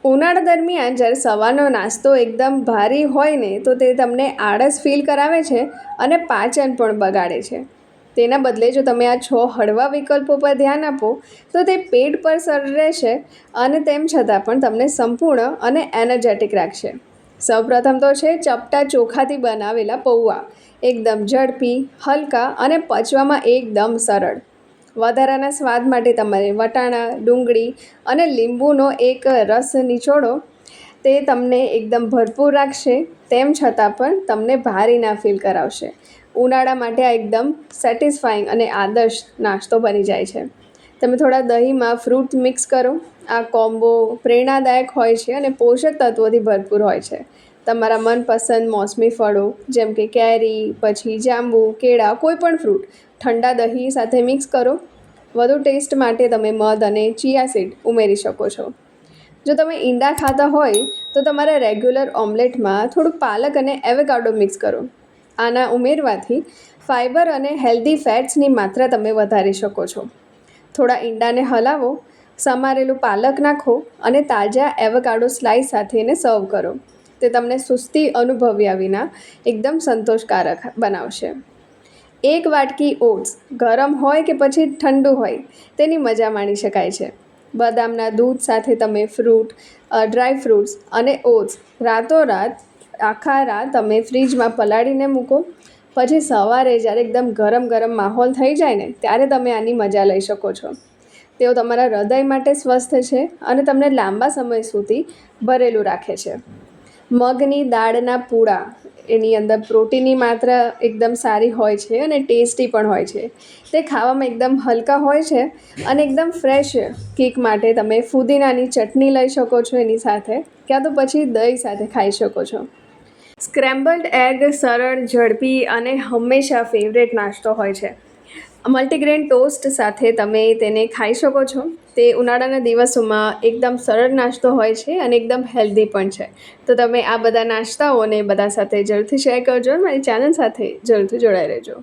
ઉનાળા દરમિયાન જ્યારે સવારનો નાસ્તો એકદમ ભારી હોય ને તો તે તમને આળસ ફીલ કરાવે છે અને પાચન પણ બગાડે છે. તેના બદલે જો તમે આ 6 હળવા વિકલ્પો પર ધ્યાન આપો તો તે પેટ પર સરળ રહેશે અને તેમ છતાં પણ તમને સંપૂર્ણ અને એનર્જેટિક રાખશે. સૌપ્રથમ તો છે ચપટા ચોખાથી બનાવેલા પૌવા. એકદમ ઝડપી, હલકા અને પચવામાં એકદમ સરળ. વધારાના સ્વાદ માટે તમારે વટાણા, ડુંગળી અને લીંબુનો એક રસ નિચોડો. તે તમને એકદમ ભરપૂર રાખશે, તેમ છતાં પણ તમને ભારી ના ફીલ કરાવશે. ઉનાળા માટે આ એકદમ સેટિસ્ફાઈંગ અને આદર્શ નાસ્તો બની જાય છે. તમે થોડા દહીંમાં ફ્રૂટ મિક્સ કરો. આ કોમ્બો પ્રેરણાદાયક હોય છે અને પોષક તત્વોથી ભરપૂર હોય છે. તમારા મનપસંદ મોસમી ફળો જેમ કે કેરી, પછી જાંબુ, કેળા, કોઈ પણ ફ્રૂટ ઠંડા દહીં સાથે મિક્સ કરો. વધુ ટેસ્ટ માટે તમે મધ અને ચિયા સીડ ઉમેરી શકો છો. જો તમે ઈંડા ખાતા હોય તો તમારા રેગ્યુલર ઓમ્લેટમાં થોડું પાલક અને એવોકાડો મિક્સ કરો. આના ઉમેરવાથી ફાઇબર અને હેલ્ધી ફેટ્સની માત્રા તમે વધારી શકો છો. થોડા ઈંડાને હલાવો, સમારેલું પાલક નાખો અને તાજા એવોકાડો સ્લાઇસ સાથે એને સર્વ કરો. તે તમને સુસ્તી અનુભવ્યા વિના એકદમ સંતોષકારક બનાવશે. એક વાટકી ઓટ્સ, ગરમ હોય કે પછી ઠંડુ હોય, તેની મજા માણી શકાય છે. બદામના દૂધ સાથે તમે ડ્રાય ફ્રૂટ્સ અને ઓટ્સ આખા રાત તમે ફ્રીજમાં પલાળીને મૂકો. પછી સવારે જ્યારે એકદમ ગરમ ગરમ માહોલ થઈ જાય ને ત્યારે તમે આની મજા લઈ શકો છો. તેઓ તમારા હૃદય માટે સ્વસ્થ છે અને તમને લાંબા સમય સુધી ભરેલું રાખે છે. મગની દાળના પૂડા, એની અંદર પ્રોટીનની માત્રા એકદમ સારી હોય છે અને ટેસ્ટી પણ હોય છે. તે ખાવામાં એકદમ હલકા હોય છે અને એકદમ ફ્રેશ કિક માટે તમે ફુદીનાની ચટણી લઈ શકો છો એની સાથે, ક્યાં તો પછી દહીં સાથે ખાઈ શકો છો. સ્ક્રેમ્બલ્ડ એગ સરળ, ઝડપી અને હંમેશા ફેવરેટ નાસ્તો હોય છે. મલ્ટીગ્રેન ટોસ્ટ સાથે તમે તેને ખાઈ શકો છો. તે ઉનાળાના દિવસોમાં એકદમ સરળ નાસ્તો હોય છે અને એકદમ હેલ્ધી પણ છે. તો તમે આ બધા નાસ્તાઓને બધા સાથે જરૂરથી શેર કરજો. મારી ચેનલ સાથે જરૂરથી જોડાઈ રહેજો.